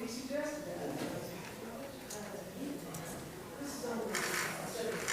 He suggested that. This is only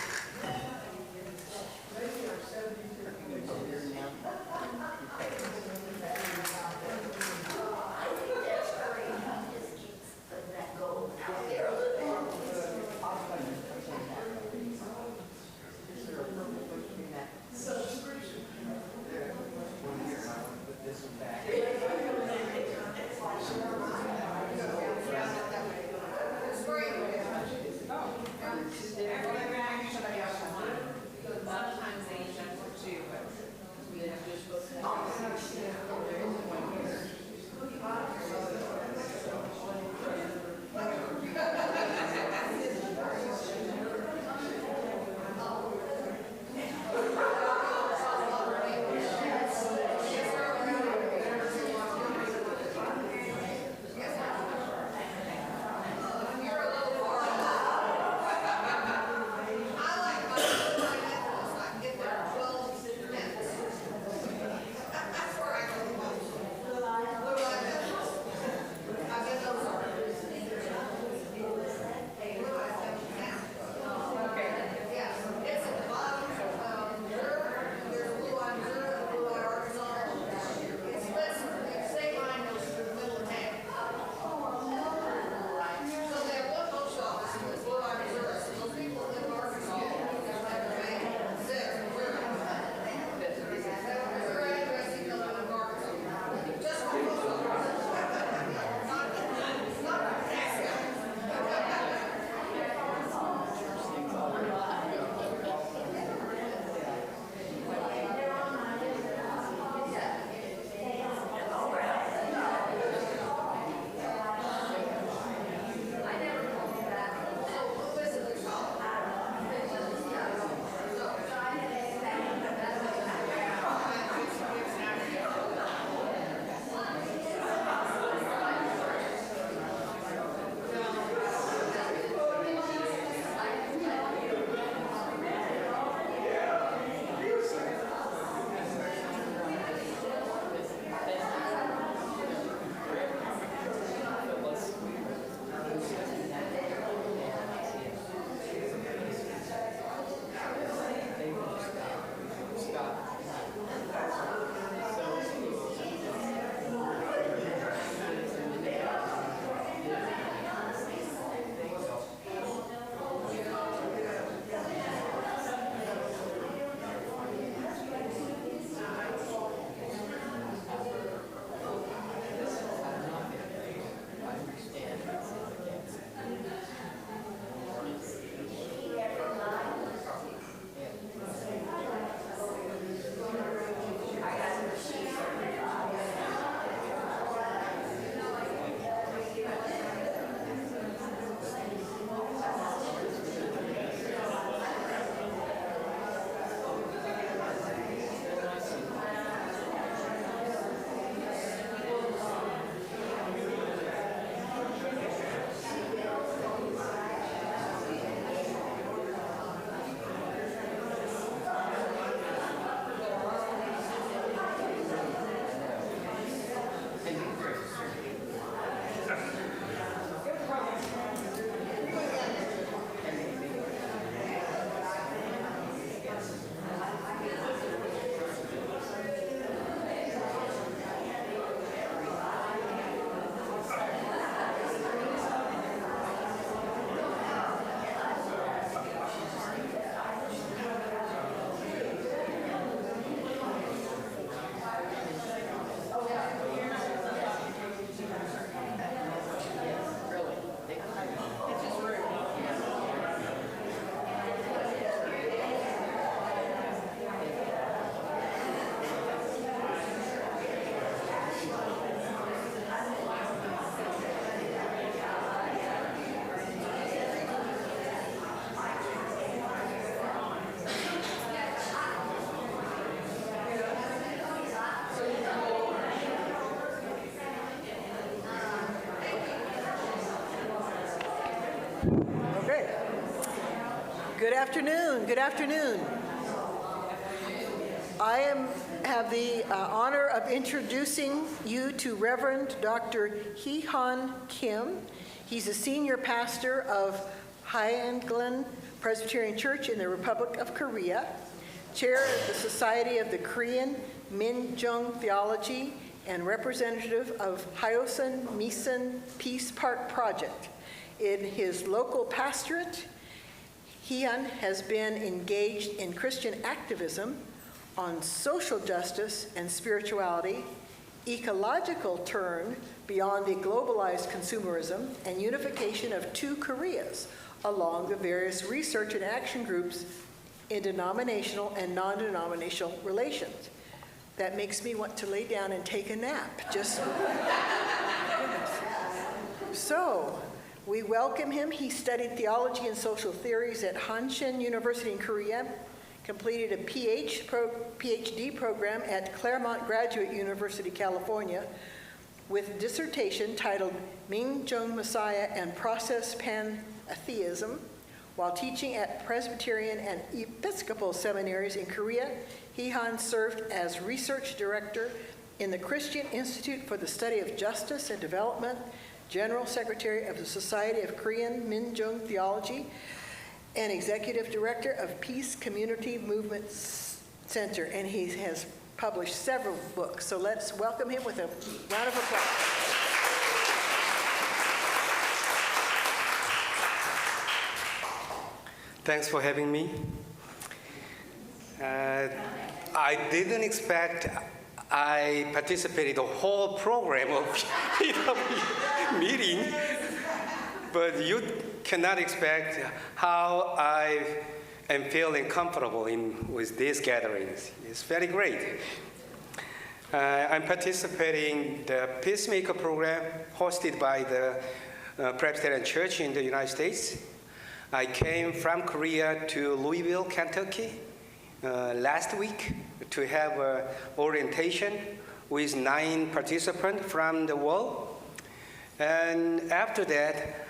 Okay. Good afternoon. Good afternoon. I have the honor of introducing you to Reverend Dr. Hee-Han Kim. He's a senior pastor of Trinity Presbyterian Church in the Republic of Korea, chair of the Society of the Korean Minjung Theology, and representative of Hyosun Misan Peace Park Project. In his local pastorate, Hee-Han has been engaged in Christian activism on social justice and spirituality, ecological turn beyond the globalized consumerism, and unification of two Koreas along the various research and action groups in denominational and non-denominational relations. That makes me want to lay down and take a nap. Just so we welcome him. He studied theology and social theories at Hanshin University in Korea, completed a PhD program at Claremont Graduate University, California, with dissertation titled Minjung Messiah and Process Pantheism. While teaching at Presbyterian and Episcopal seminaries in Korea, Hee-Han served as research director in the Christian Institute for the Study of Justice and Development, general secretary of the Society of Korean Minjung Theology, and executive director of Peace Community Movement Center. And he has published several books. So let's welcome him with a round of applause. Thanks for having me. I didn't expect I participated the whole program of PW meeting, but you cannot expect how I am feeling comfortable with these gatherings. It's very great. I'm participating in the Peacemaker program hosted by the Presbyterian Church in the United States. I came from Korea to Louisville, Kentucky last week to have an orientation with 9 participants from the world. And after that,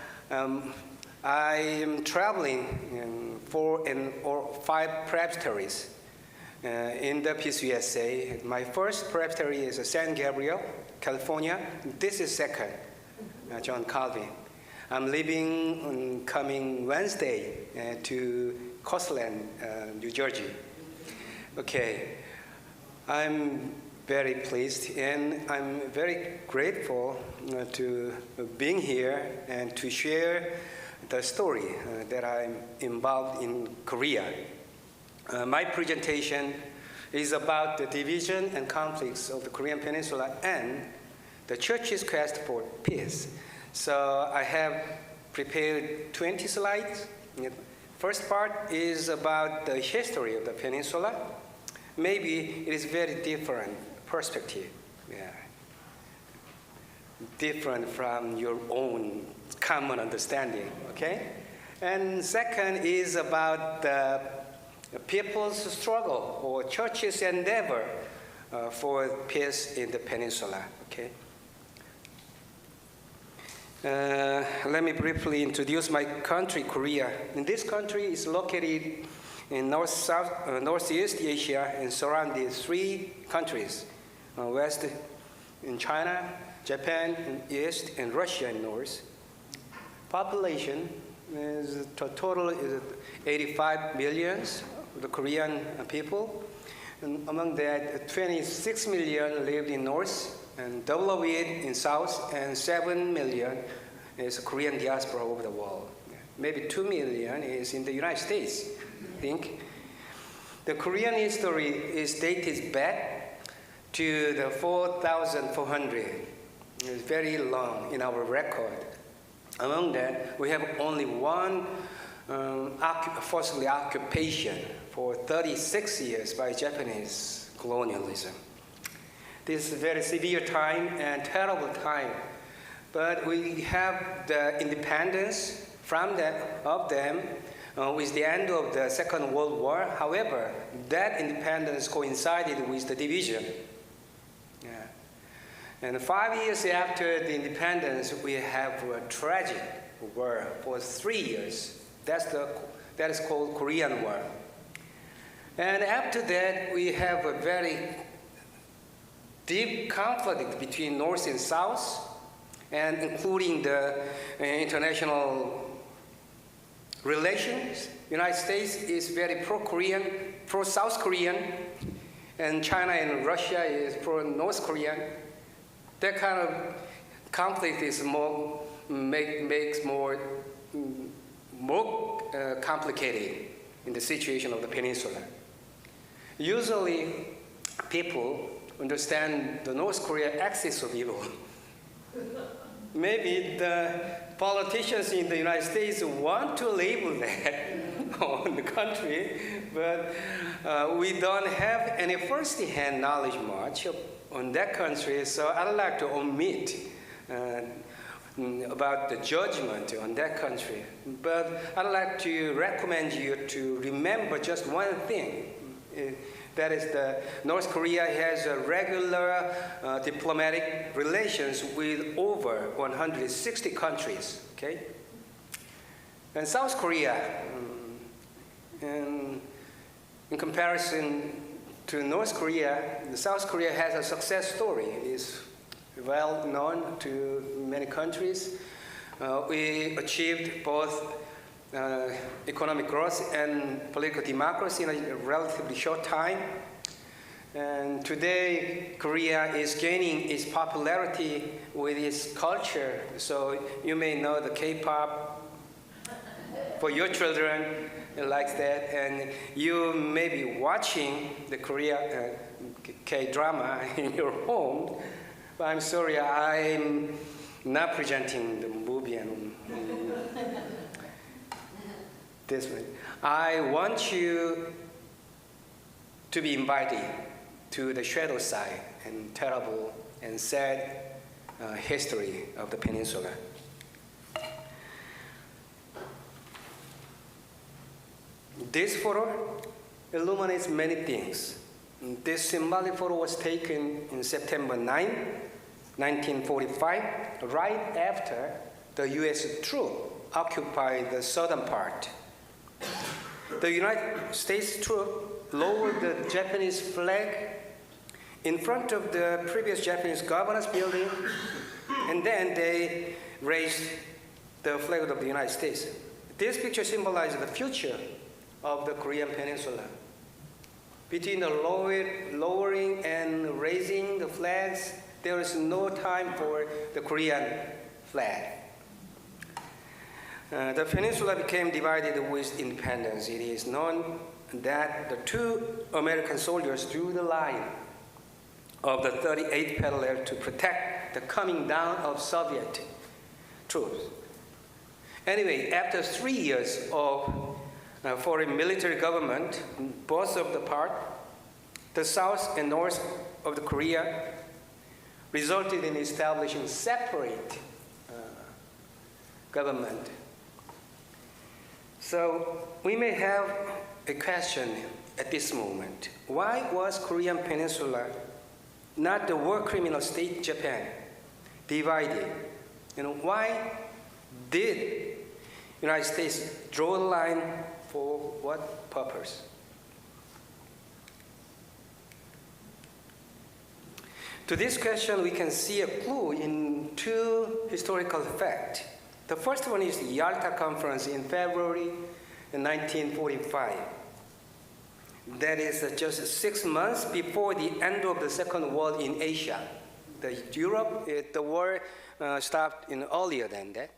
I am traveling 4 or 5 presbyteries in the PCUSA. My first presbytery is San Gabriel, California. This is second, John Calvin. I'm leaving on coming Wednesday to Coastland, New Jersey. Okay, I'm very pleased and I'm very grateful to being here and to share the story that I'm involved in Korea. My presentation is about the division and conflicts of the Korean Peninsula and the Church's quest for peace. So I have prepared 20 slides. First part is about the history of the peninsula. Maybe it is very different perspective. Yeah. Different from your own common understanding, okay? And second is about the people's struggle or church's endeavor for peace in the peninsula, okay? Let me briefly introduce my country, Korea. And this country is located in Northeast Asia and surrounded 3 countries, West in China, Japan in East, and Russia in North. Population is total is 85 million, the Korean people. And among that, 26 million live in North, and double of it in South, and 7 million is Korean diaspora over the world. Maybe 2 million is in the United States, I think. The Korean history is dated back to the 4,400. It's very long in our record. Among that, we have only one forceful occupation for 36 years by Japanese colonialism. This is a very severe time and terrible time, but we have the independence from of them with the end of the Second World War. However, that independence coincided with the division. Yeah. And 5 years after the independence, we have a tragic War for 3 years. That is called Korean War. And after that, we have a very deep conflict between North and South, and including the international relations. United States is very pro-Korean, pro-South Korean, and China and Russia is pro-North Korean. That kind of conflict is makes more complicated in the situation of the peninsula. Usually, people understand the North Korea axis of evil. Maybe the politicians in the United States want to label that on the country, but we don't have any first-hand knowledge much on that country, so I'd like to omit about the judgment on that country. But I'd like to recommend you to remember just one thing. That is, the North Korea has a regular diplomatic relations with over 160 countries, okay? And South Korea, in comparison to North Korea, South Korea has a success story. It is well known to many countries. We achieved both economic growth and political democracy in a relatively short time. And today, Korea is gaining its popularity with its culture. So you may know the K-pop for your children, likes that. And you may be watching the Korea K-drama in your home. But I'm sorry, I'm not presenting the movie and this way. I want you to be invited to the shadow side and terrible and sad history of the peninsula. This photo illuminates many things. This symbolic photo was taken in September 9, 1945, right after the U.S. troops occupied the southern part. The United States troops lowered the Japanese flag in front of the previous Japanese governor's building, and then they raised the flag of the United States. This picture symbolizes the future of the Korean peninsula. Between the lowering and raising the flags, there is no time for the Korean flag. The peninsula became divided with independence. It is known that the two American soldiers drew the line of the 38th parallel to protect the coming down of Soviet troops. Anyway, after 3 years of foreign military government, both of the part, the south and north of the Korea, resulted in establishing separate government. So we may have a question at this moment. Why was Korean Peninsula, not the war criminal state Japan, divided? Why did United States draw the line for what purpose? To this question, we can see a clue in two historical facts. The first one is the Yalta Conference in February 1945. That is just 6 months before the end of the Second War in Asia. The war stopped earlier than that.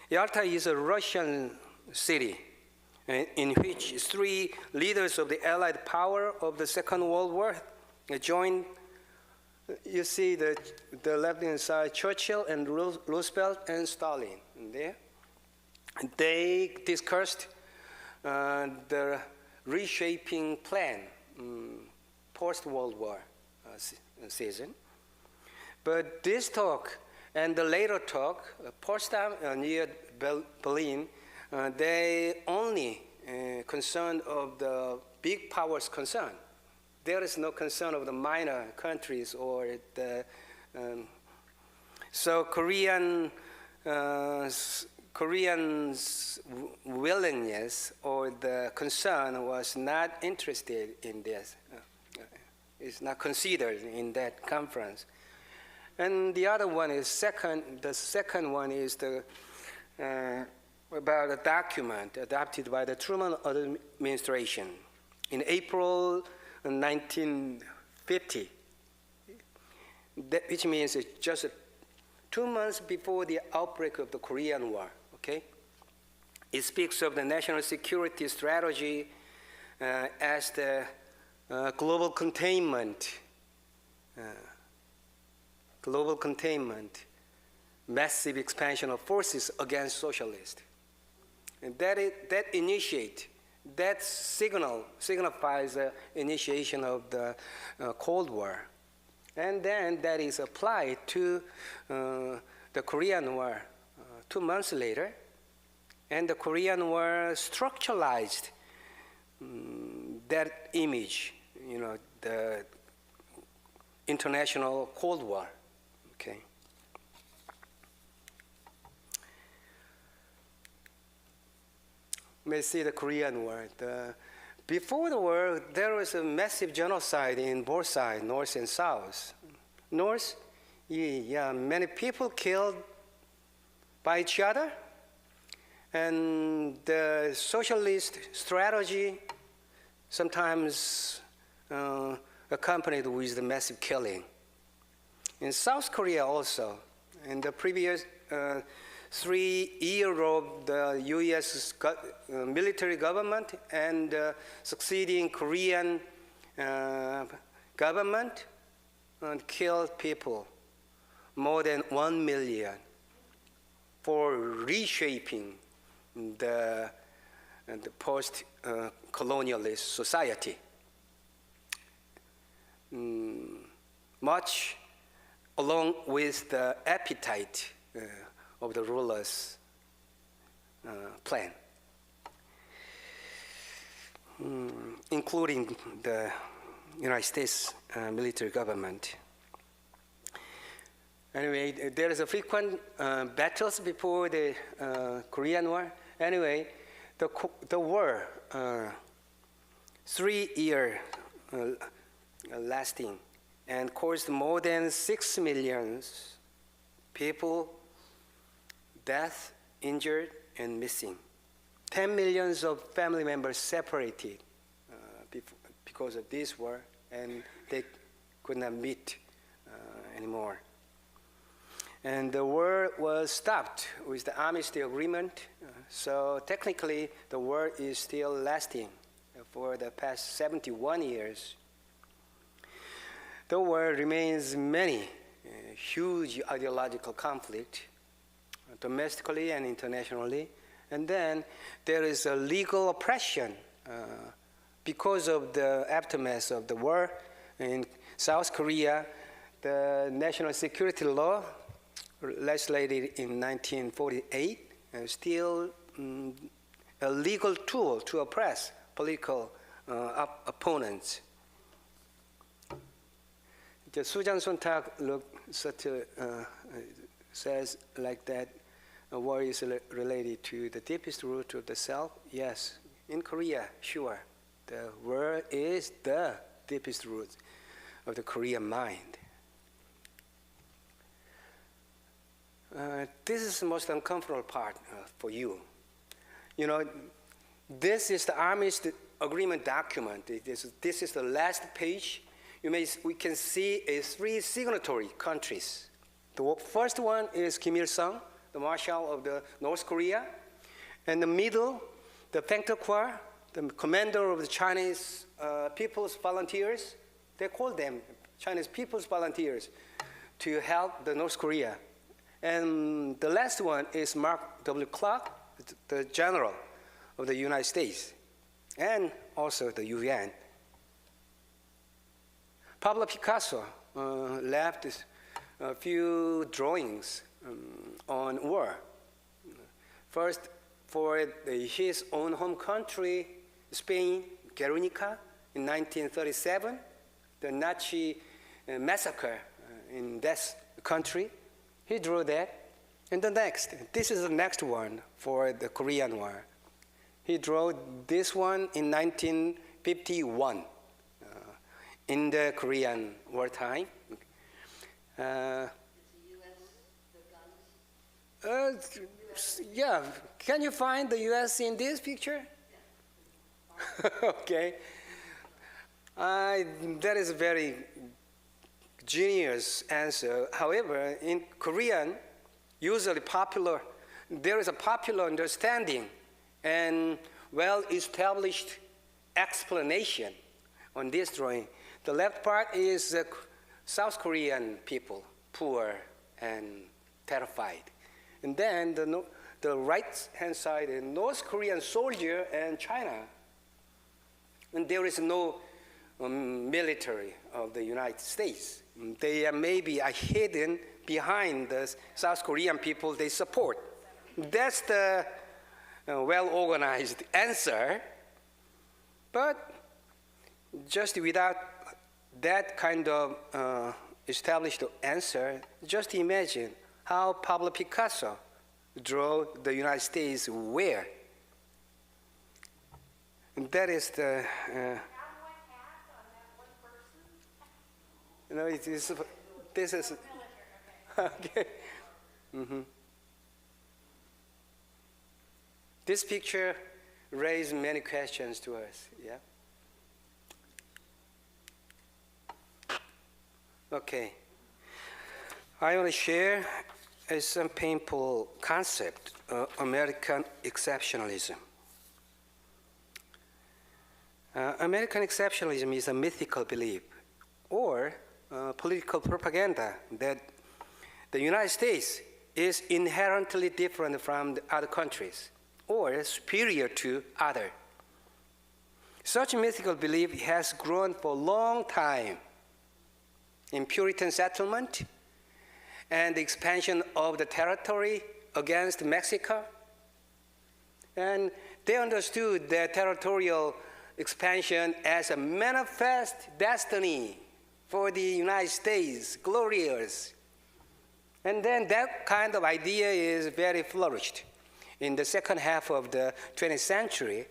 Yalta is a Russian city in which 3 leaders of the Allied power of the Second World War joined. You see the left-hand side, Churchill and Roosevelt and Stalin there. They discussed the reshaping plan post-World War season. But this talk and the later talk, Potsdam near Berlin, they only concerned of the big powers concern. There is no concern of the minor countries or the. So Korean Koreans' willingness or the concern was not interested in this. It's not considered in that conference. And the other one is the second one is about a document adopted by the Truman administration in April 1950, which means it's just 2 months before the outbreak of the Korean War, okay? It speaks of the national security strategy as the global containment, massive expansion of forces against socialists. And that signifies the initiation of the Cold War. And then that is applied to the Korean War 2 months later. And the Korean War structuralized that image, the international Cold War, okay? You may see the Korean War. Before the war, there was a massive genocide in both sides, North and South. North, many people killed by each other, and the socialist strategy sometimes accompanied with the massive killing. In South Korea also, in the previous 3 years of the U.S. military government and succeeding Korean government killed people, more than 1 million, for reshaping the post-colonialist society. Much along with the appetite of the rulers' plan, including the United States military government. Anyway, there is a frequent battles before the Korean War. Anyway, the war, 3 years lasting, and caused more than 6 million people death, injured, and missing. 10 millions of family members separated because of this war, and they could not meet anymore. And the war was stopped with the Armistice Agreement, so technically the war is still lasting for the past 71 years. The war remains many huge ideological conflict, domestically and internationally. And then there is a legal oppression because of the aftermath of the war in South Korea. The national security law, legislated in 1948, is still a legal tool to oppress political opponents. The Sujan Sontag says like that, war is related to the deepest root of the self. Yes, in Korea, sure. The war is the deepest root of the Korean mind. This is the most uncomfortable part for you. This is the Armistice Agreement document. This is the last page. We can see 3 signatory countries. The first one is Kim Il-sung, the Marshal of the North Korea. And the middle, the Feng Dequa, the commander of the Chinese People's Volunteers. They call them Chinese People's Volunteers to help the North Korea. And the last one is Mark W. Clark, the general of the United States, and also the UN. Pablo Picasso left a few drawings on war. First, for his own home country, Spain, Guernica, in 1937, the Nazi massacre in that country. He drew that. And this is the next one for the Korean War. He drew this one in 1951 in the Korean wartime. Yeah, can you find the U.S. in this picture? Okay. That is a very genius answer. However, in Korean, usually there is a popular understanding and well-established explanation on this drawing. The left part is South Korean people, poor and terrified. And then the right-hand side is North Korean soldier and China. And there is no military of the United States. They are maybe hidden behind the South Korean people they support. That's the well-organized answer. But just without that kind of established answer, just imagine how Pablo Picasso drew the United States where. And that is the... this is... Okay. Mm-hmm. This picture raised many questions to us, yeah? Okay. I want to share some painful concept of American exceptionalism. American exceptionalism is a mythical belief or political propaganda that the United States is inherently different from the other countries or superior to others. Such mythical belief has grown for a long time in Puritan settlement and the expansion of the territory against Mexico. And they understood their territorial expansion as a manifest destiny for the United States, glorious. And then that kind of idea is very flourished in the second half of the 20th century,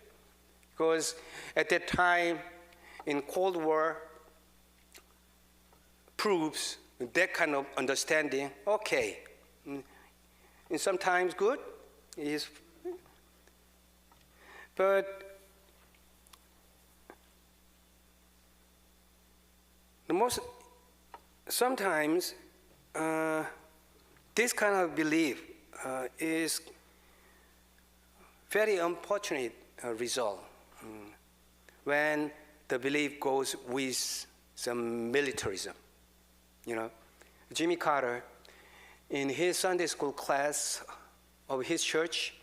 because at that time in Cold War proves that kind of understanding, okay, and sometimes good, but sometimes this kind of belief is very unfortunate result when the belief goes with some militarism. You know, Jimmy Carter, in his Sunday school class of his church,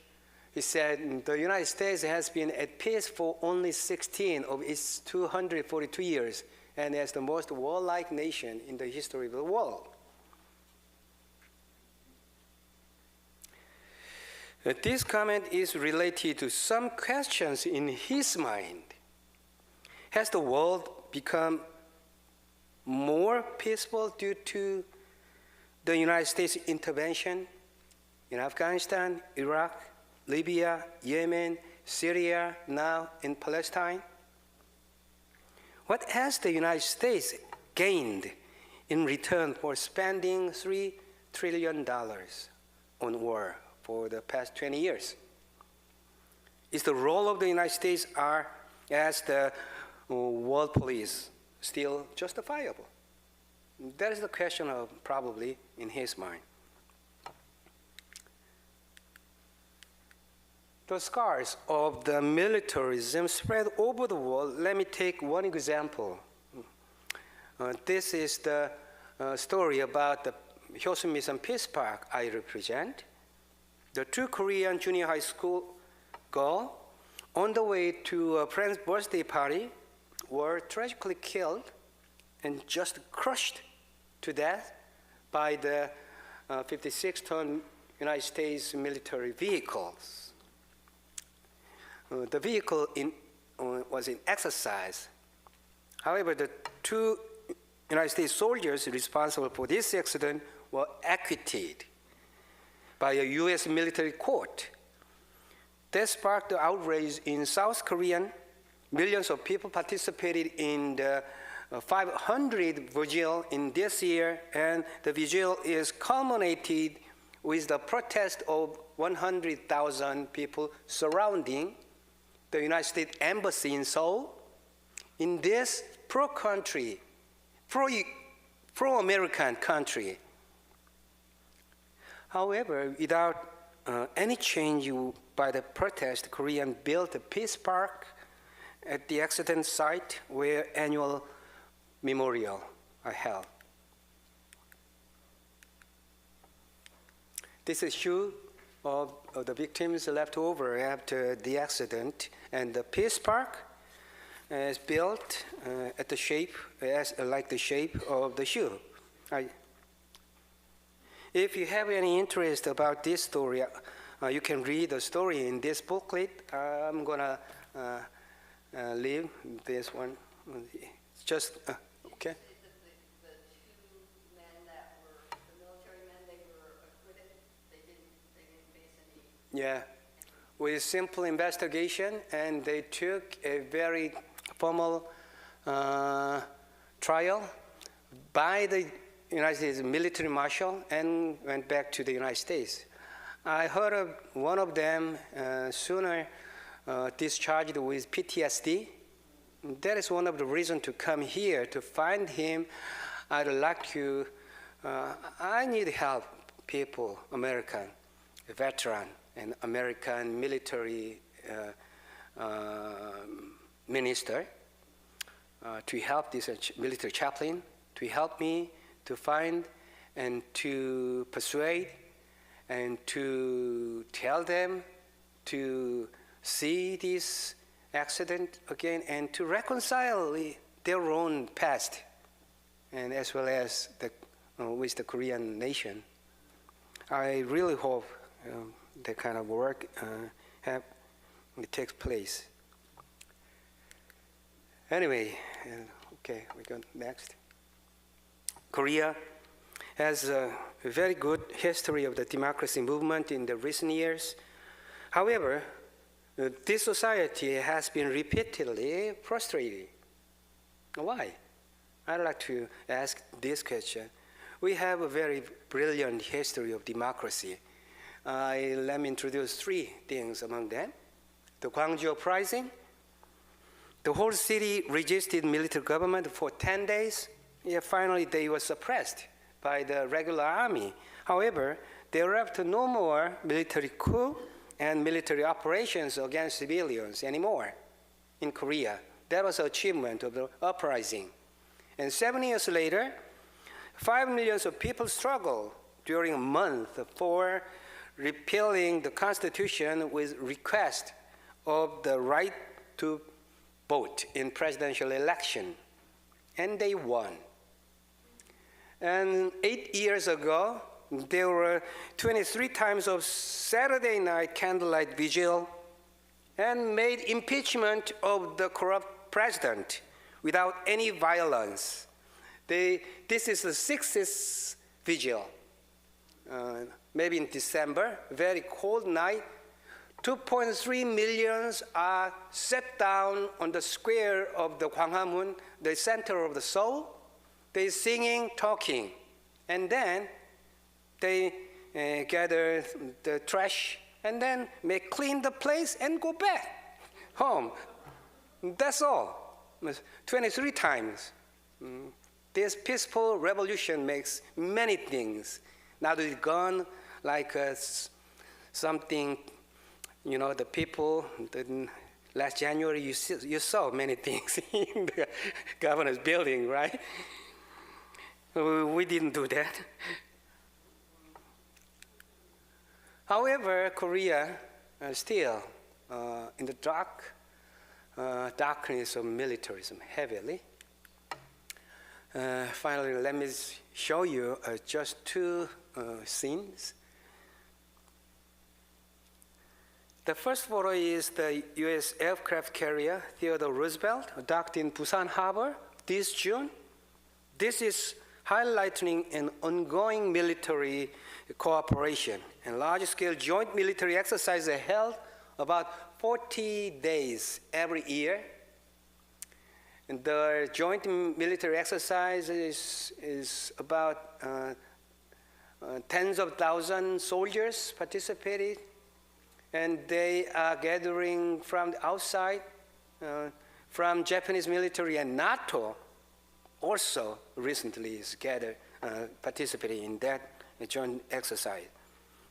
he said the United States has been at peace for only 16 of its 242 years, and as the most warlike nation in the history of the world. This comment is related to some questions in his mind. Has the world become more peaceful due to the United States intervention in Afghanistan, Iraq, Libya, Yemen, Syria, now in Palestine? What has the United States gained in return for spending $3 trillion on war for the past 20 years? Is the role of the United States as the world police still justifiable? That is the question of probably in his mind. The scars of the militarism spread over the world. Let me take one example. This is the story about the Hyosun Mission Peace Park I represent. The two Korean junior high school girls on the way to a friend's birthday party were tragically killed and just crushed to death by the 56-ton United States military vehicles. The vehicle was in exercise. However, the two United States soldiers responsible for this accident were acquitted. by a U.S. military court. That sparked outrage in South Korea. Millions of people participated in the 500 vigil in this year, and the vigil is culminated with the protest of 100,000 people surrounding the United States Embassy in Seoul. In this pro-country, pro-American country. However, without any change by the protest, Koreans built a peace park at the accident site where annual memorial are held. This is shoe of the victims left over after the accident, and the peace park is built at the shape, like the shape of the shoe. If you have any interest about this story, you can read the story in this booklet. I'm gonna leave this one. Just okay. The two men that were the military men, they were acquitted. They didn't face any. Yeah, with simple investigation, and they took a very formal trial by the United States military marshal and went back to the United States. I heard of one of them sooner discharged with PTSD. That is one of the reasons to come here, to find him. I'd like to, I need help, people, American, veteran, and American military minister, to help this military chaplain, to help me to find and to persuade and to tell them to see this accident again and to reconcile their own past, and as well as with the Korean nation. I really hope that kind of work takes place. Anyway, okay, we go next. Korea has a very good history of the democracy movement in the recent years. However, this society has been repeatedly frustrated. Why? I'd like to ask this question. We have a very brilliant history of democracy. Let me introduce three things among them. The Gwangju Uprising. The whole city resisted military government for 10 days. Yeah, finally, they were suppressed by the regular army. However, thereafter, no more military coup and military operations against civilians anymore in Korea. That was the achievement of the uprising. And 7 years later, 5 million of people struggled during a month for repealing the constitution with request of the right to vote in presidential election. And they won. And 8 years ago, there were 23 times of Saturday night candlelight vigil and made impeachment of the corrupt president without any violence. This is the 6th vigil. Maybe in December, very cold night, 2.3 million are set down on the square of the Gwanghwamun, the center of the Seoul. They're singing, talking, and then they gather the trash and then may clean the place and go back home. That's all. 23 times. This peaceful revolution makes many things. Now that it's gone, like something, the people, last January you saw many things in the governor's building, right? We didn't do that. However, Korea still in the darkness of militarism heavily. Finally, let me show you just two scenes. The first photo is the U.S. aircraft carrier Theodore Roosevelt, docked in Busan Harbor this June. This is highlighting an ongoing military cooperation and large-scale joint military exercises are held about 40 days every year. And the joint military exercise is about tens of thousands soldiers participated, and they are gathering from the outside, from Japanese military, and NATO also recently is participating in that joint exercise.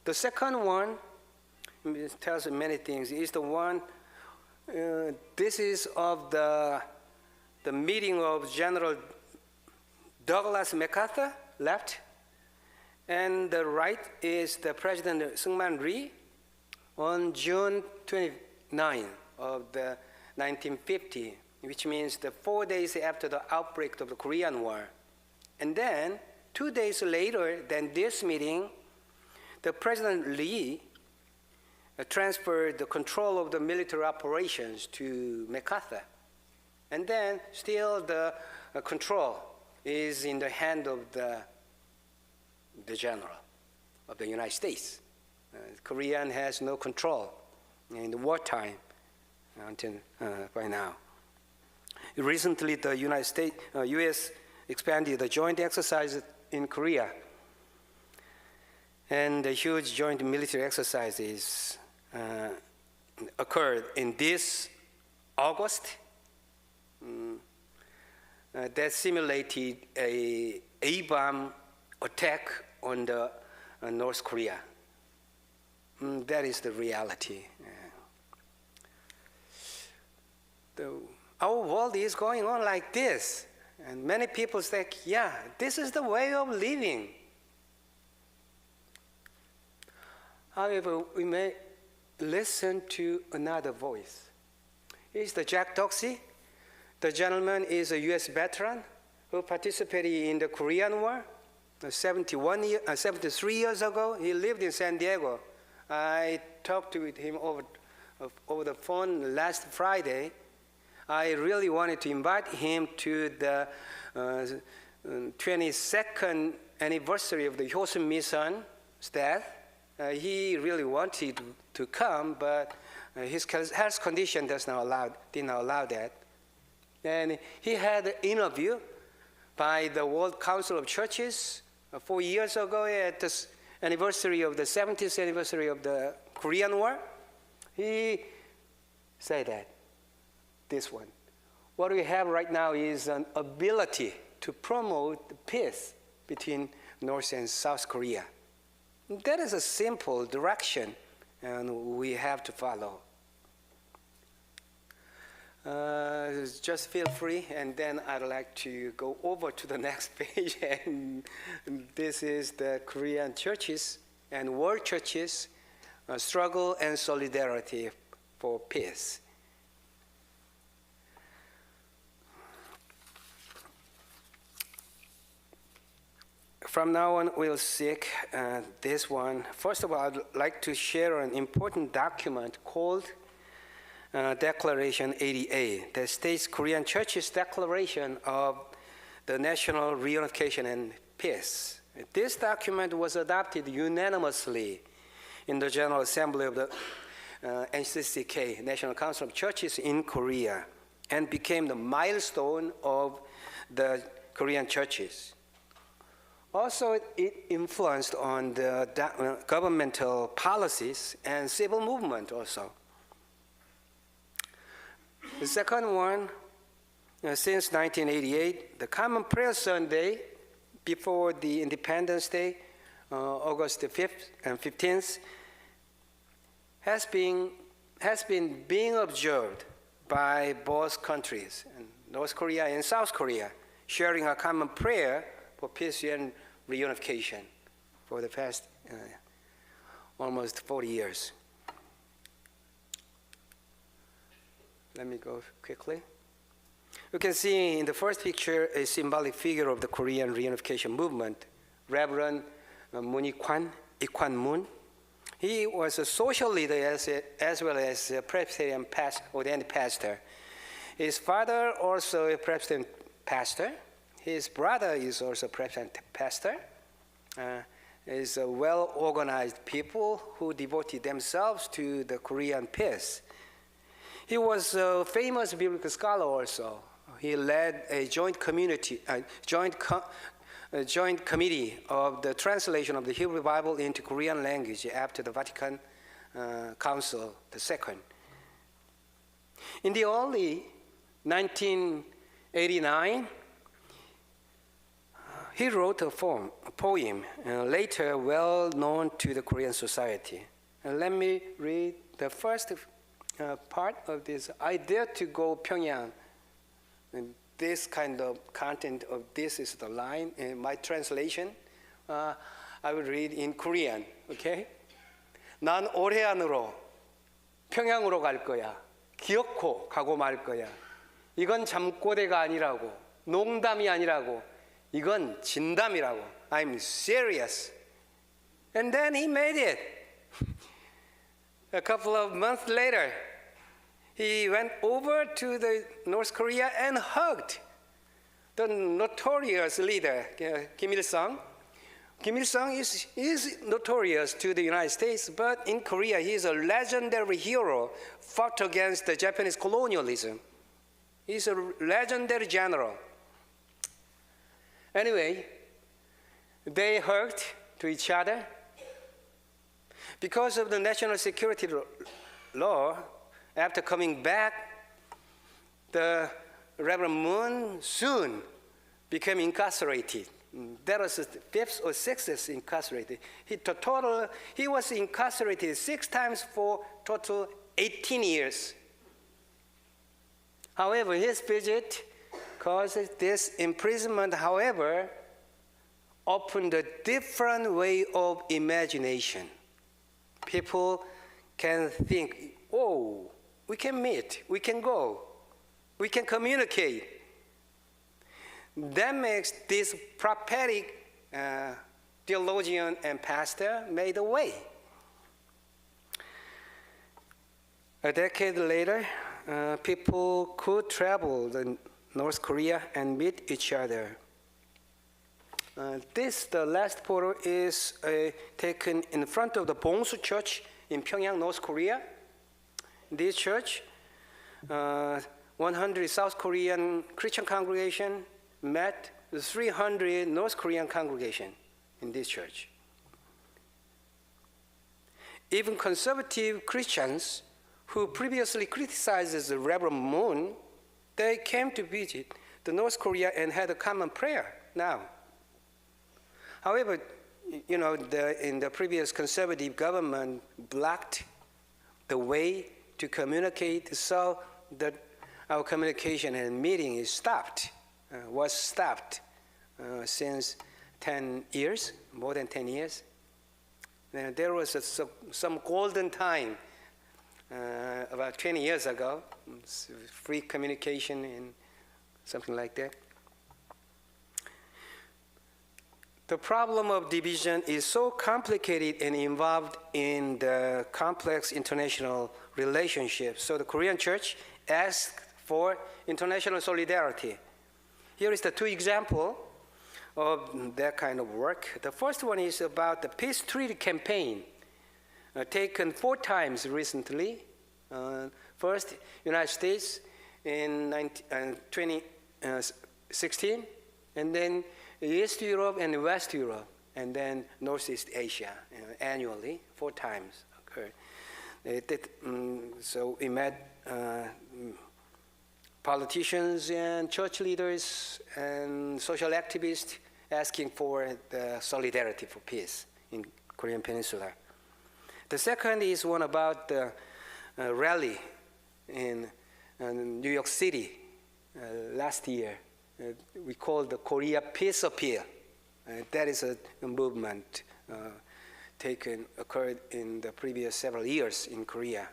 The second one, it tells many things, is the one, this is of the meeting of General Douglas MacArthur, left, and the right is the President Syngman Rhee on June 29 of the 1950, which means the 4 days after the outbreak of the Korean War. And then 2 days later than this meeting, the President Lee transferred the control of the military operations to MacArthur. And then still the control is in the hand of the general of the United States. Korean has no control in the wartime until by now. Recently, the U.S. expanded the joint exercise in Korea, and the huge joint military exercises occurred in this August. That simulated a A-bomb attack on the North Korea. That is the reality. Our world is going on like this, and many people think, yeah, this is the way of living. However, we may listen to another voice. It's the Jack Doxey. The gentleman is a U.S. veteran who participated in the Korean War 73 years ago. He lived in San Diego. I talked with him over the phone last Friday. I really wanted to invite him to the 22nd anniversary of the Hyosun Mission death. He really wanted to come, but his health condition did not allow that. And he had an interview by the World Council of Churches 4 years ago at the anniversary of the 70th anniversary of the Korean War. He said that, this one. What we have right now is an ability to promote peace between North and South Korea. That is a simple direction, and we have to follow. Just feel free, and then I'd like to go over to the next page. And this is the Korean churches and world churches struggle and solidarity for peace. From now on, we'll seek this one. First of all, I'd like to share an important document called Declaration 88, the States Korean Church's Declaration of the National Reunification and Peace. This document was adopted unanimously in the General Assembly of the NCCK, National Council of Churches in Korea, and became the milestone of the Korean churches. Also, it influenced on the governmental policies and civil movement also. The second one, since 1988, the Common Prayer Sunday before the Independence Day, August the 5th and 15th, has been being observed by both countries, North Korea and South Korea, sharing a common prayer for peace and reunification for the past almost 40 years. Let me go quickly. You can see in the first picture a symbolic figure of the Korean reunification movement, Reverend Moon Ikwan Moon. He was a social leader as well as a Presbyterian ordained pastor. His father also a Presbyterian pastor. His brother is also a Presbyterian pastor. is a well-organized people who devoted themselves to the Korean peace. He was a famous biblical scholar also. He led a joint committee of the translation of the Hebrew Bible into Korean language after the Vatican Council II. In the early 1989, he wrote a poem, later well known to the Korean society. And let me read the first part of this. I dare to go Pyongyang. And this kind of content of this is the line. In my translation, I will read in Korean, okay? 난 올해 안으로 평양으로 갈 거야. 기어코 가고 말 거야. 이건 잠꼬대가 아니라고, 농담이 아니라고, 이건 진담이라고. I'm serious. And then he made it. A couple of months later, he went over to the North Korea and hugged the notorious leader, Kim Il-sung. Kim Il-sung is notorious to the United States, but in Korea, he is a legendary hero, fought against the Japanese colonialism. He's a legendary general. Anyway, they hugged to each other. Because of the national security law, after coming back, the Reverend Moon soon became incarcerated. That was the fifth or sixth incarcerated. He was incarcerated 6 times for total 18 years. However, his visit caused this imprisonment, however, opened a different way of imagination. People can think, oh, we can meet, we can go, we can communicate. That makes this prophetic theologian and pastor made a way. A decade later, people could travel to North Korea and meet each other. The last photo is taken in front of the Bongsu Church in Pyongyang, North Korea. This church, 100 South Korean Christian congregation met 300 North Korean congregation in this church. Even conservative Christians who previously criticized the Reverend Moon, they came to visit the North Korea and had a common prayer now. However, in the previous conservative government blocked the way to communicate, so that our communication and meeting is stopped, was stopped since 10 years, more than 10 years. There was some golden time about 20 years ago, free communication and something like that. The problem of division is so complicated and involved in the complex international relationships. So the Korean church asked for international solidarity. Here is the 2 examples of that kind of work. The first one is about the peace treaty campaign, taken 4 times recently. First, United States in 2016, and then East Europe and West Europe, and then Northeast Asia, annually, 4 times occurred. So we met politicians and church leaders and social activists asking for the solidarity for peace in Korean Peninsula. The second is one about the rally in New York City last year. We call the Korea Peace Appeal. That is a movement occurred in the previous several years in Korea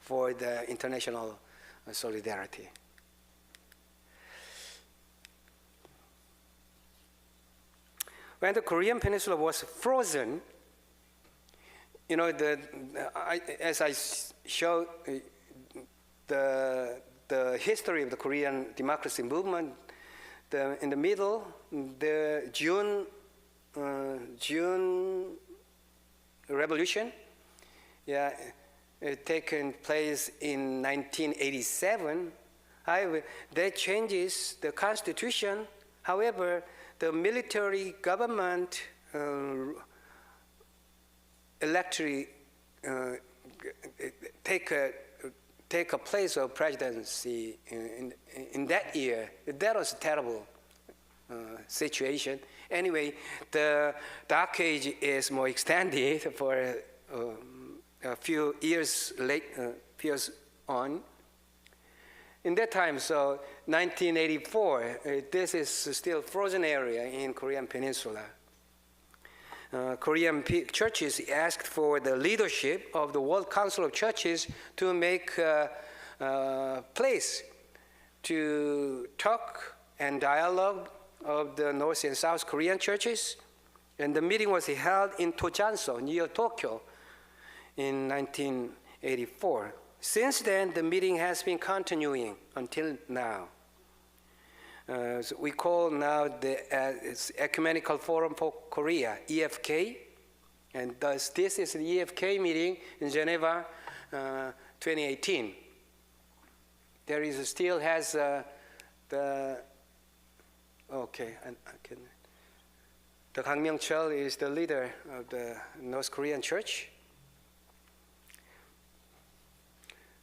for the international solidarity. When the Korean Peninsula was frozen, as I showed the history of the Korean democracy movement, in the middle, the June June Revolution, taken place in 1987. However, that changes the constitution. However, the military government electorate take a place of presidency in that year. That was a terrible situation. Anyway, the Dark Age is more extended for a few years on. In that time, so 1984, this is still frozen area in Korean Peninsula. Korean churches asked for the leadership of the World Council of Churches to make a place to talk and dialogue of the North and South Korean churches. And the meeting was held in Tojanso, near Tokyo, in 1984. Since then, the meeting has been continuing until now. So we call now it's Ecumenical Forum for Korea, EFK, and thus this is the EFK meeting in Geneva, 2018. There is still has the Kang Myung-chul is the leader of the North Korean Church.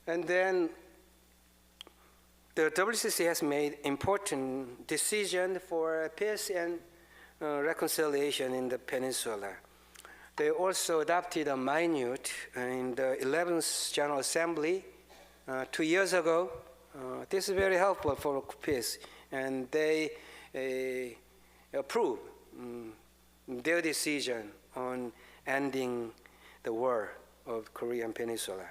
And then the WCC has made important decision for peace and reconciliation in the peninsula. They also adopted a minute in the 11th General Assembly 2 years ago. This is very helpful for peace, and they approved their decision on ending the war of Korean Peninsula.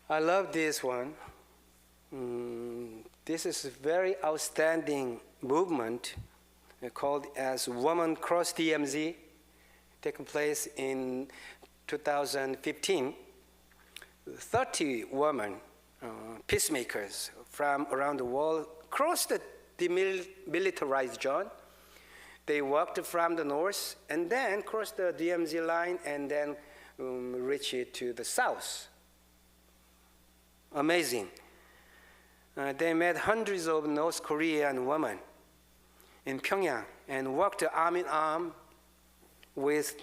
I love this one. This is a very outstanding movement called as Women Cross DMZ, taking place in 2015. 30 women, peacemakers from around the world, crossed the demilitarized zone. They walked from the north and then crossed the DMZ line and then reached it to the south. Amazing. They met hundreds of North Korean women in Pyongyang and worked arm in arm with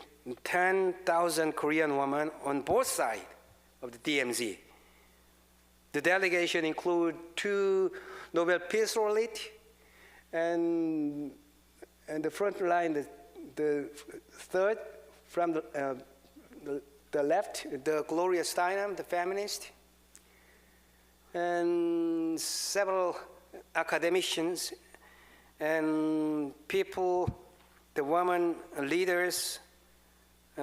10,000 Korean women on both sides of the DMZ. The delegation included 2 Nobel Peace Laureates, and the front line, the third from the left, the Gloria Steinem, the feminist, and several academicians and people, the women leaders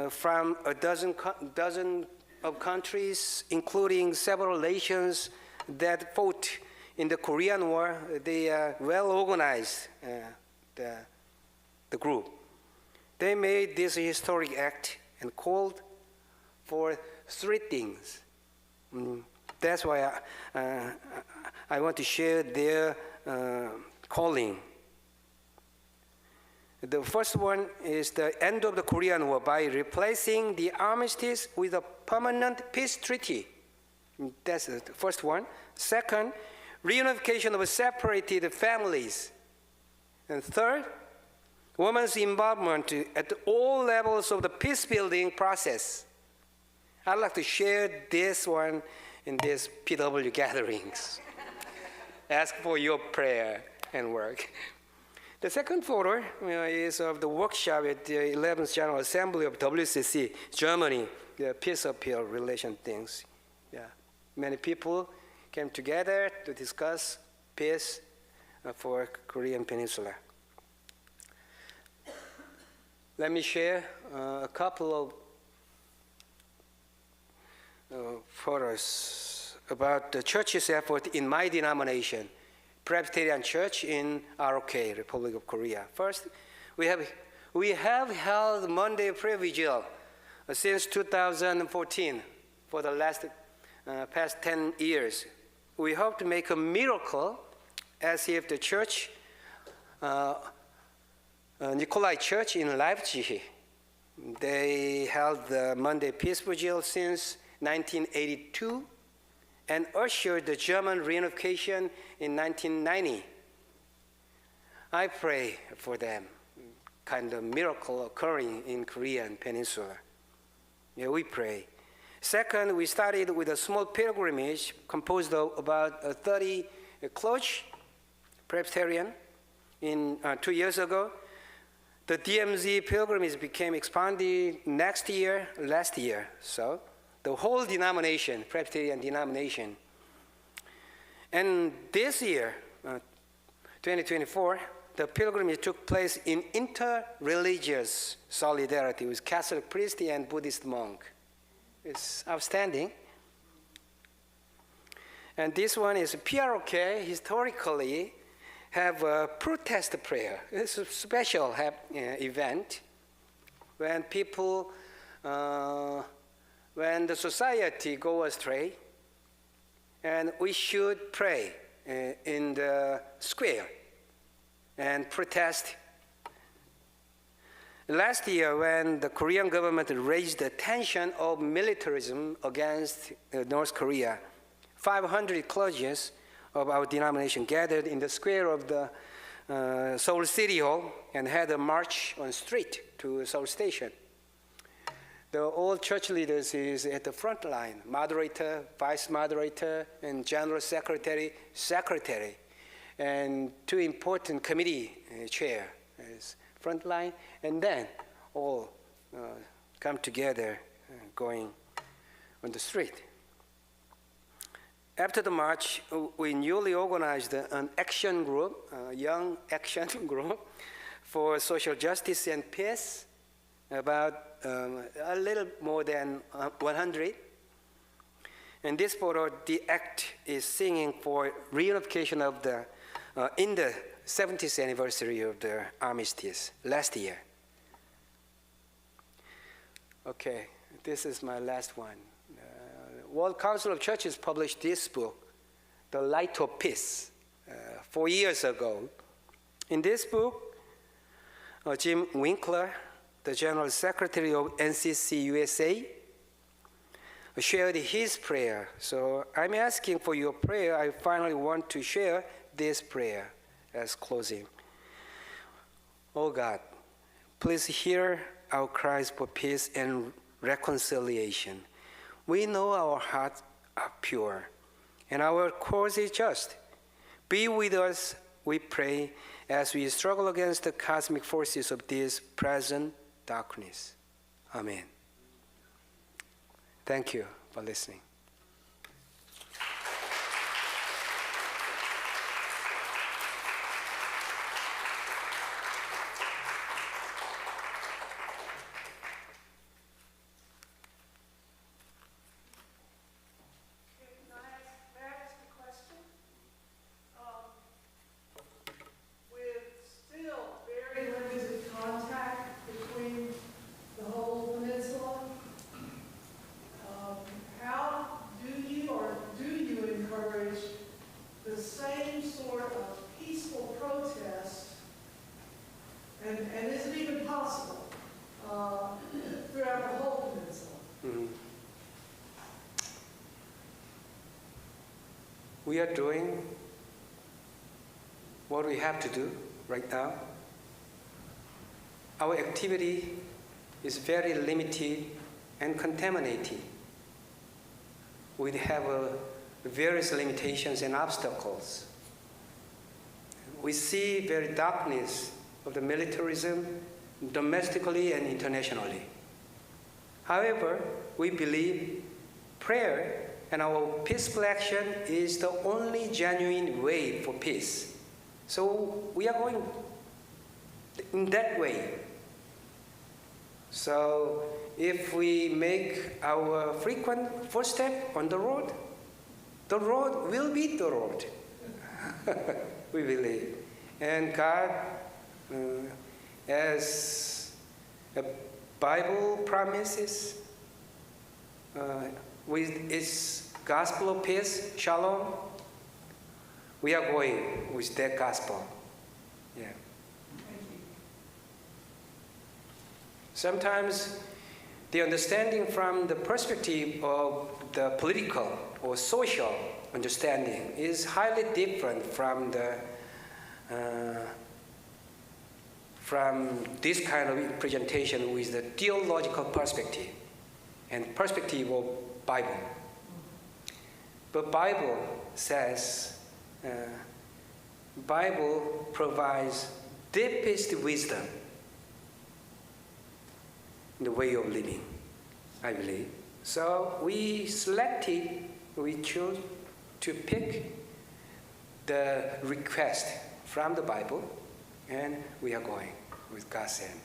from a dozen of countries, including several nations that fought in the Korean War. They are well organized, the group. They made this historic act and called for 3 things. That's why I want to share their calling. The first one is the end of the Korean War by replacing the armistice with a permanent peace treaty. That's the first one. Second, reunification of separated families. And third, women's involvement at all levels of the peace-building process. I'd like to share this one in these PW gatherings. Ask for your prayer and work. The second photo is of the workshop at the 11th General Assembly of WCC, Germany, the peace appeal relation things. Many people came together to discuss peace for Korean Peninsula. Let me share a couple of photos about the church's effort in my denomination, Presbyterian Church in ROK, Republic of Korea. First, we have held Monday prayer vigil since 2014. for the past 10 years. We hope to make a miracle as if the church, Nikolai Church in Leipzig, they held the Monday Peace Vigil since 1982 and ushered the German reunification in 1990. I pray for them, kind of miracle occurring in Korean Peninsula. Yeah, we pray. Second, we started with a small pilgrimage composed of about 30 clergy, Presbyterian, 2 years ago. The DMZ pilgrimage became expanded last year. So the whole denomination, Presbyterian denomination. And this year, 2024, the pilgrimage took place in inter-religious solidarity with Catholic priest and Buddhist monk. It's outstanding. And this one is PROK, historically, have a protest prayer. It's a special event when people, when the society go astray, and we should pray in the square and protest. Last year, when the Korean government raised the tension of militarism against North Korea, 500 clergies of our denomination gathered in the square of the Seoul City Hall and had a march on street to Seoul Station. The all church leaders is at the front line, moderator, vice moderator, and general secretary, and two important committee chair is front line, and then all come together going on the street. After the march, we newly organized an action group, a young action group for social justice and peace, about a little more than 100. And this photo, the act is singing for reunification of the, in the 70th anniversary of the armistice last year. Okay, this is my last one. World Council of Churches published this book, The Light of Peace, 4 years ago. In this book, Jim Winkler, the General Secretary of NCC USA, shared his prayer. So I'm asking for your prayer. I finally want to share this prayer as closing. Oh God, please hear our cries for peace and reconciliation. We know our hearts are pure, and our cause is just. Be with us, we pray, as we struggle against the cosmic forces of this present darkness. Amen. Thank you for listening. We are doing what we have to do right now. Our activity is very limited and contaminated. We have various limitations and obstacles. We see very darkness of the militarism domestically and internationally. However, we believe prayer and our peaceful action is the only genuine way for peace. So we are going in that way. So if we make our frequent footstep on the road will be the road. We believe. And God, as the Bible promises, with its gospel of peace, shalom, we are going with that gospel. Yeah. Sometimes the understanding from the perspective of the political or social understanding is highly different from this kind of presentation with the theological perspective and perspective of Bible. But Bible says, Bible provides deepest wisdom in the way of living, I believe. So we chose to pick the request from the Bible, and we are going with God's hand.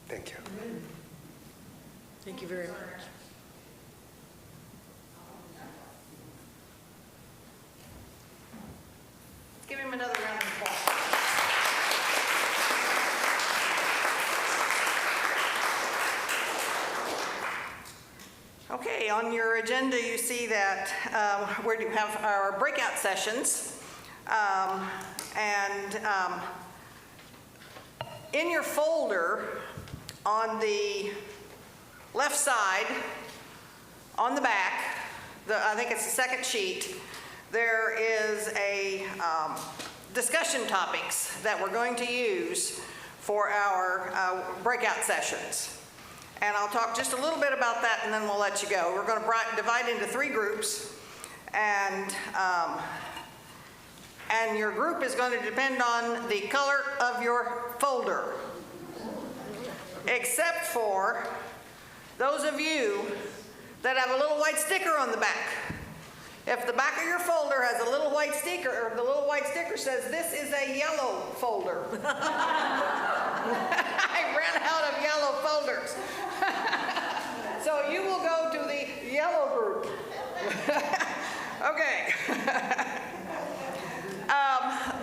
Thank you. Thank you very much. Give him another round of applause. Okay, on your agenda you see that we do have our breakout sessions. In your folder on the left side, on the back, I think it's the second sheet, there is a discussion topics that we're going to use for our breakout sessions. And I'll talk just a little bit about that and then we'll let you go. We're going to divide into 3 groups, and your group is going to depend on the color of your folder, except for those of you that have a little white sticker on the back. If the back of your folder has a little white sticker, or the little white sticker says, "This is a yellow folder." I ran out of yellow folders. So you will go to the yellow group. Okay.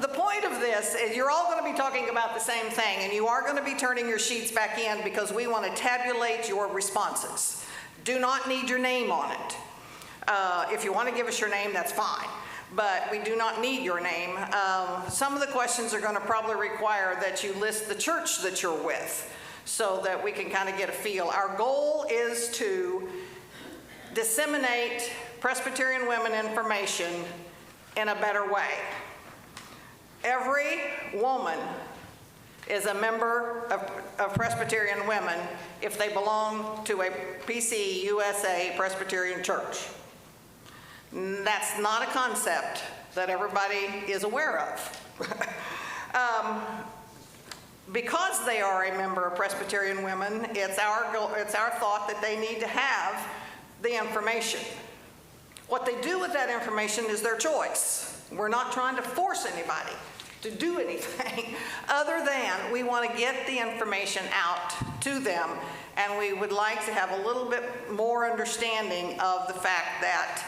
The point of this is you're all going to be talking about the same thing, and you are going to be turning your sheets back in because we want to tabulate your responses. Do not need your name on it. If you want to give us your name, that's fine, but we do not need your name. Some of the questions are going to probably require that you list the church that you're with so that we can kind of get a feel. Our goal is to disseminate Presbyterian women information in a better way. Every woman is a member of Presbyterian women if they belong to a PC USA Presbyterian Church. That's not a concept that everybody is aware of. Because they are a member of Presbyterian women, it's our thought that they need to have the information. What they do with that information is their choice. We're not trying to force anybody to do anything other than we want to get the information out to them, and we would like to have a little bit more understanding of the fact that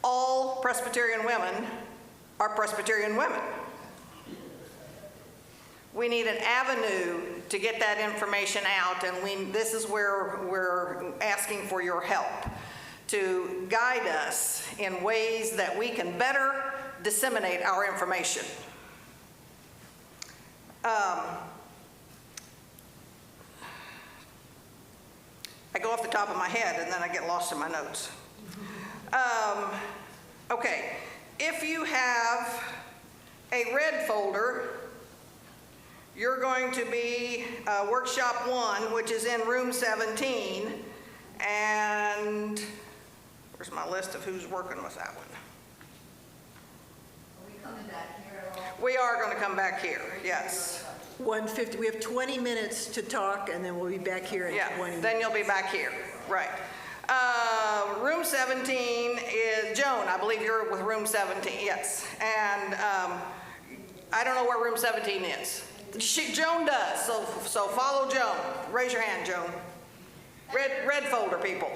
all Presbyterian women are Presbyterian women. We need an avenue to get that information out, and this is where we're asking for your help to guide us in ways that we can better disseminate our information. I go off the top of my head and then I get lost in my notes. Okay, if you have a red folder, you're going to be workshop 1, which is in room 17, and where's my list of who's working with that one? Are we coming back here at all? We are going to come back here, yes. 1:50, we have 20 minutes to talk, and then we'll be back here in 20 minutes. Then you'll be back here, right. Room 17 is Joan. I believe you're with room 17, yes. And I don't know where room 17 is. Joan does, so follow Joan. Raise your hand, Joan. Red folder, people.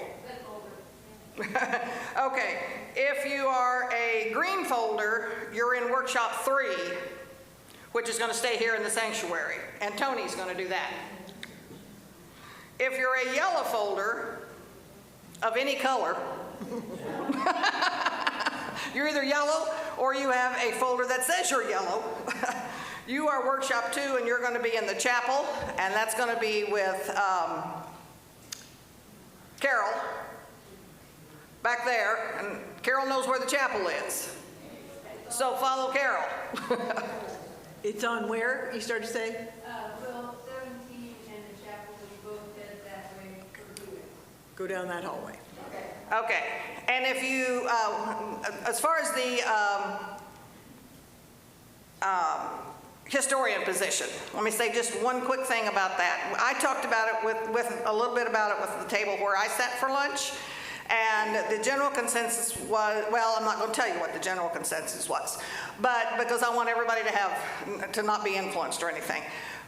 Red folder. Okay, if you are a green folder, you're in workshop 3, which is going to stay here in the sanctuary, and Tony's going to do that. If you're a yellow folder of any color, You're either yellow or you have a folder that says you're yellow. You are workshop 2, and you're going to be in the chapel, and that's going to be with Carol back there, and Carol knows where the chapel is. So follow Carol. It's on where, you started to say? Well, 17 and the chapel, we both head that way for doing. Go down that hallway. Okay, and if you, as far as the historian position, let me say just one quick thing about that. I talked about it with a little bit about it with the table where I sat for lunch, and the general consensus was, well, I'm not going to tell you what the general consensus was, but because I want everybody to not be influenced or anything.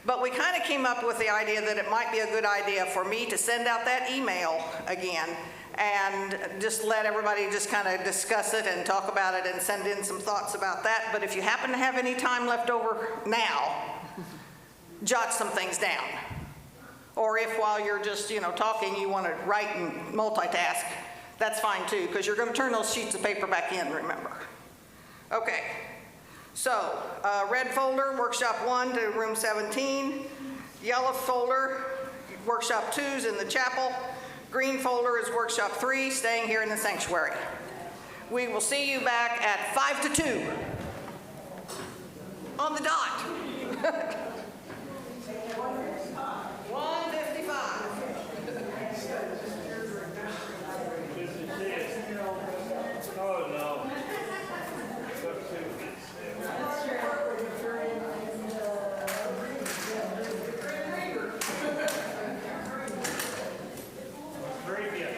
But we kind of came up with the idea that it might be a good idea for me to send out that email again and just let everybody just kind of discuss it and talk about it and send in some thoughts about that. But if you happen to have any time left over now, jot some things down. Or if while you're just, talking, you want to write and multitask, that's fine too, because you're going to turn those sheets of paper back in, remember. Okay, so red folder, workshop 1 to room 17. Yellow folder, workshop 2 is in the chapel. Green folder is workshop 3, staying here in the sanctuary. We will see you back at 5 to 2 on the dot. 1:55. Oh, no. Very good.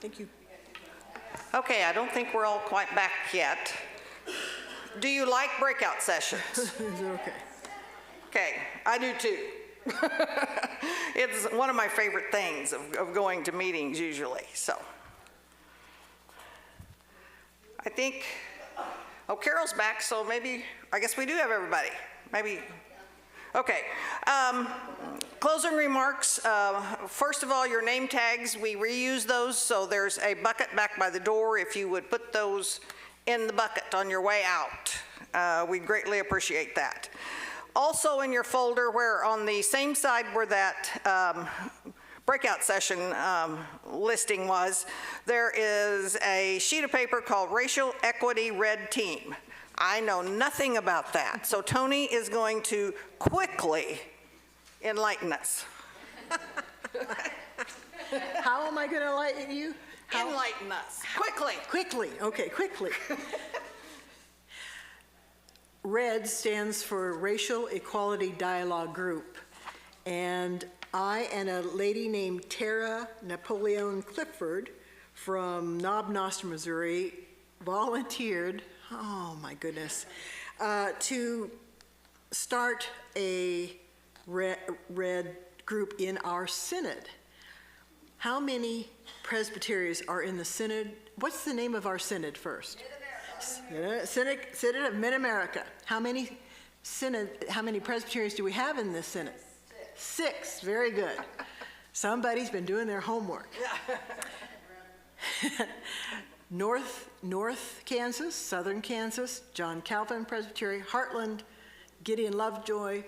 Thank you. Okay, I don't think we're all quite back yet. Do you like breakout sessions? Is it okay? Okay, I do too. It's one of my favorite things of going to meetings usually, so. I think, oh, Carol's back, so maybe, I guess we do have everybody. Maybe, okay. Closing remarks. First of all, your name tags, we reuse those, so there's a bucket back by the door. If you would put those in the bucket on your way out, we'd greatly appreciate that. Also in your folder, where on the same side where that breakout session listing was, there is a sheet of paper called Racial Equity Red Team. I know nothing about that, so Tony is going to quickly enlighten us. How am I going to enlighten you? How? Enlighten us, quickly. Quickly, okay, quickly. RED stands for Racial Equality Dialogue Group. And I and a lady named Tara Napoleon Clifford from Knob Noster, Missouri, volunteered, oh my goodness, to start a RED group in our synod. How many Presbyterians are in the synod? What's the name of our synod first? Synod of Mid-America. How many Presbyterians do we have in this synod? Six. Very good. Somebody's been doing their homework. North Kansas, Southern Kansas, John Calvin Presbytery, Heartland, Gideon Lovejoy,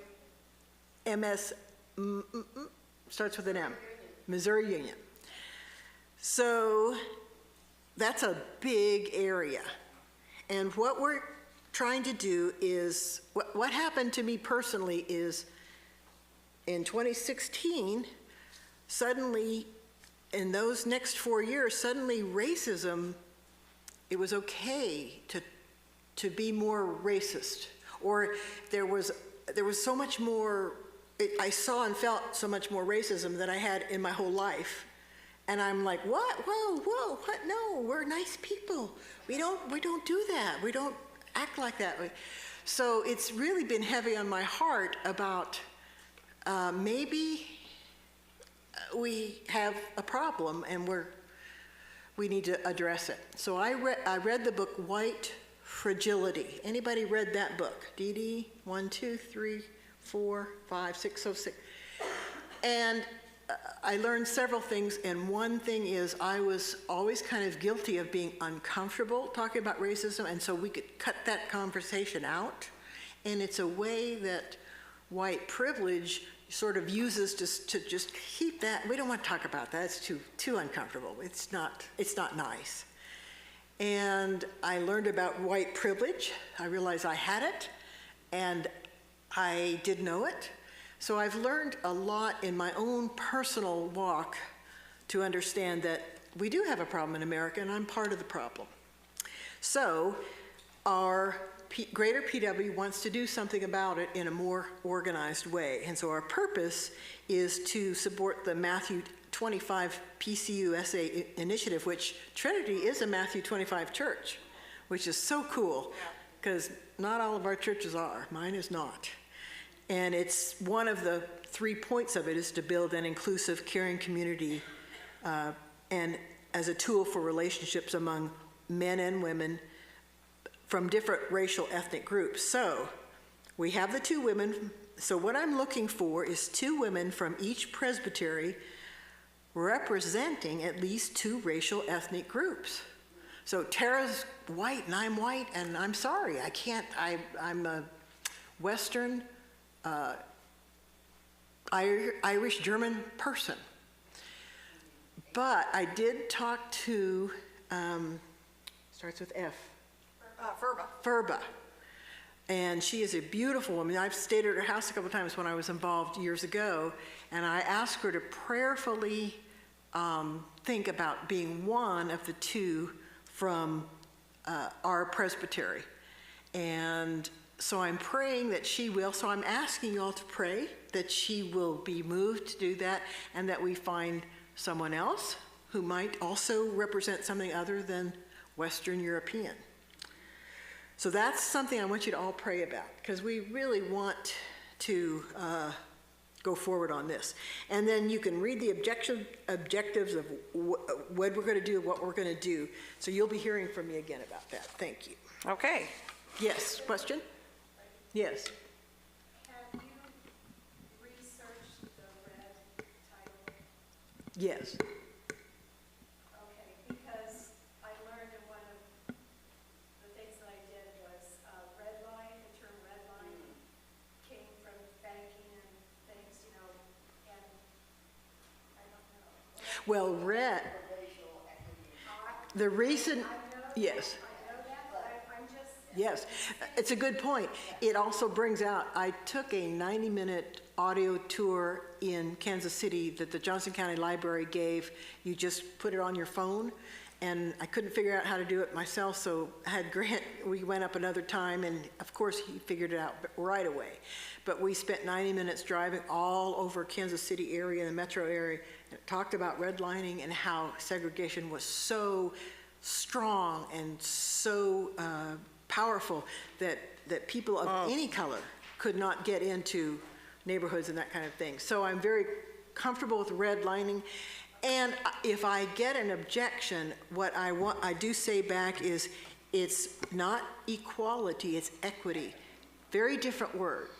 starts with an M, Missouri Union. So that's a big area. And what we're trying to do is, what happened to me personally is in 2016, suddenly, in those next 4 years, suddenly racism, it was okay to be more racist. Or there was so much more, I saw and felt so much more racism than I had in my whole life. And I'm like, what? Whoa, what? No, we're nice people. We don't do that. We don't act like that. So it's really been heavy on my heart about maybe we have a problem and we need to address it. So I read the book White Fragility. Anybody read that book? DD 1, 2, 3, 4, 5, 6, 6. And I learned several things, and one thing is I was always kind of guilty of being uncomfortable talking about racism, and so we could cut that conversation out. And it's a way that white privilege sort of uses to just keep that. We don't want to talk about that. It's too uncomfortable. It's not nice. And I learned about white privilege. I realized I had it, and I didn't know it. So I've learned a lot in my own personal walk to understand that we do have a problem in America, and I'm part of the problem. So our Greater PW wants to do something about it in a more organized way. And so our purpose is to support the Matthew 25 PCUSA initiative, which Trinity is a Matthew 25 church, which is so cool, because not all of our churches are. Mine is not. And it's one of the 3 points of it is to build an inclusive, caring community and as a tool for relationships among men and women from different racial ethnic groups. So we have the 2 women. So what I'm looking for is 2 women from each presbytery representing at least 2 racial ethnic groups. So Tara's white and I'm white, and I'm sorry, I can't, I'm a Western, Irish German person. But I did talk to, starts with F. Furba. And she is a beautiful woman. I've stayed at her house a couple times when I was involved years ago, and I asked her to prayerfully think about being one of the 2 from our presbytery. And so I'm praying that she will. So I'm asking you all to pray that she will be moved to do that, and that we find someone else who might also represent something other than Western European. So that's something I want you to all pray about, because we really want to go forward on this. And then you can read the objectives of what we're going to do, what we're going to do. So you'll be hearing from me again about that. Thank you. Okay. Yes, question? Yes. Have you researched the red title? Yes. Okay, because I learned in one of the things that I did was redline, the term redline came from banking and things, you know, and I don't know. Well, the reason, yes. I know that, but I'm just. Yes, it's a good point. It also brings out, I took a 90-minute audio tour in Kansas City that the Johnson County Library gave. You just put it on your phone, and I couldn't figure out how to do it myself, so I had Grant, we went up another time, and of course he figured it out right away. But we spent 90 minutes driving all over Kansas City area, the metro area, and it talked about redlining and how segregation was so strong and so powerful that people of any color could not get into neighborhoods and that kind of thing. So I'm very comfortable with redlining. And if I get an objection, what I do say back is, it's not equality, it's equity. Very different word.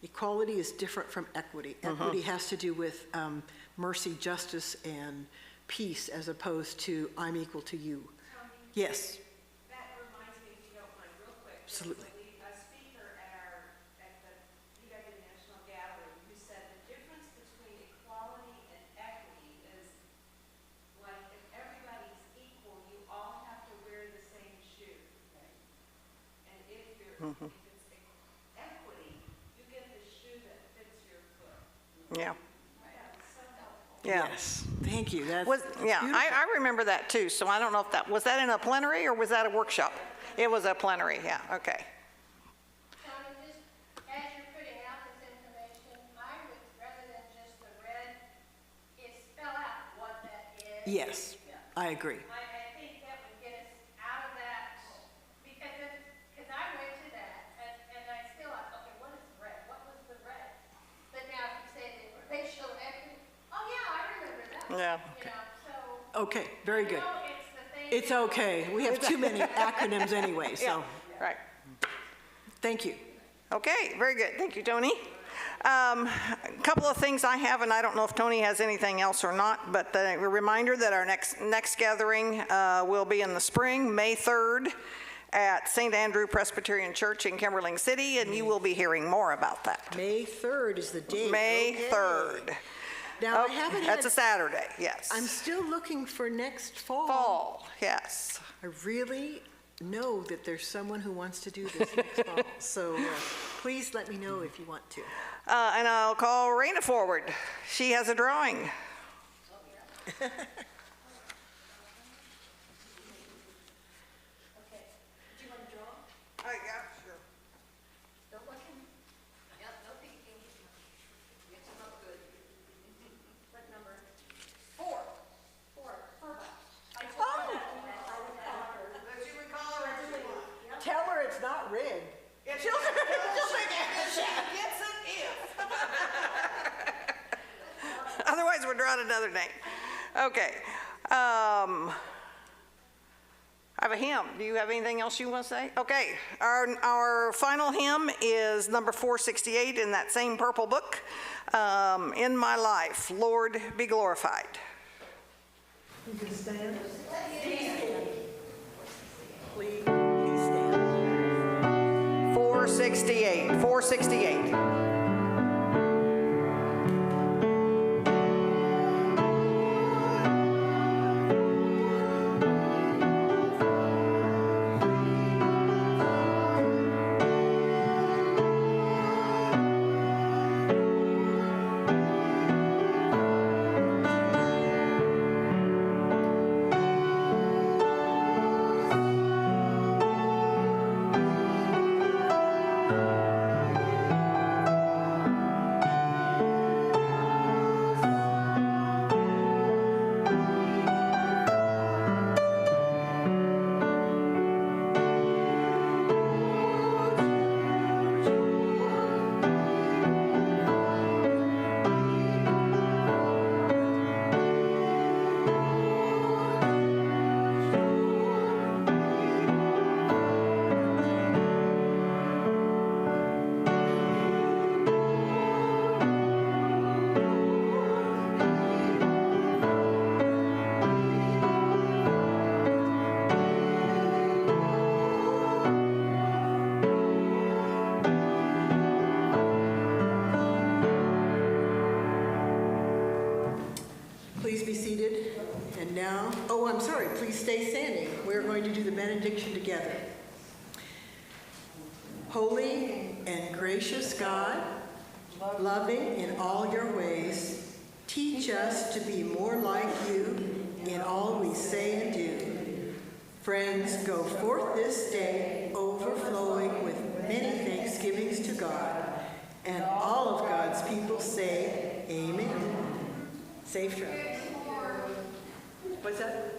Equality is different from equity. Equity has to do with mercy, justice, and peace, as opposed to I'm equal to you. Yes. That reminds me, if you don't mind, real quick. Absolutely. A speaker at the VW National Gathering who said the difference between equality and equity is like if everybody's equal, you all have to wear the same shoe. And if it's equity, you get the shoe that fits your foot. Yeah. So helpful. Yeah. Yes. Thank you. That's Yeah, beautiful. I remember that too, so I don't know if was that in a plenary or was that a workshop? It was a plenary, yeah, okay. Tony, just as you're putting out this information, I would, rather than just the red, spell out what that is. Yes, I agree. I think that would get us out of that, because I went to that, and I still, okay, what is red? What was the red? But now if you say the racial equity, oh yeah, I remember that. Yeah. You know, so. Okay, very good. No, it's the thing. It's okay. We have too many acronyms anyway, so Right. thank you. Okay, very good. Thank you, Tony. A couple of things I have, and I don't know if Tony has anything else or not, but a reminder that our next gathering will be in the spring, May 3rd, at St. Andrew Presbyterian Church in Kimberling City, and you will be hearing more about that. May 3rd is the date. May Okay. 3rd. Now, I Oh, haven't that's a had, Saturday, yes. I'm still looking for next fall. Fall, yes. I really know that there's someone who wants to do this next fall. So please let me know if you want to. And I'll call Raina forward. She has a drawing. Okay, do you want to draw? Yeah, sure. Don't look in. Yep, no peeking. Mix them up good. What number? 4. 4, I told her that. Did you recall her? Tell her it's not rigged. She'll shake it. She gets it if. Otherwise, we're drawing another name. Okay. I have a hymn. Do you have anything else you want to say? Okay. Our final hymn is number 468 in that same purple book. In My Life, Lord, Be Glorified. You can stand. Please stand. 468. 468. Oh, I'm sorry, please stay standing. We're going to do the benediction together. Holy and gracious God, loving in all your ways, teach us to be more like you in all we say and do. Friends, go forth this day, overflowing with many thanksgivings to God, and all of God's people say, Amen. Safe travels. What's that?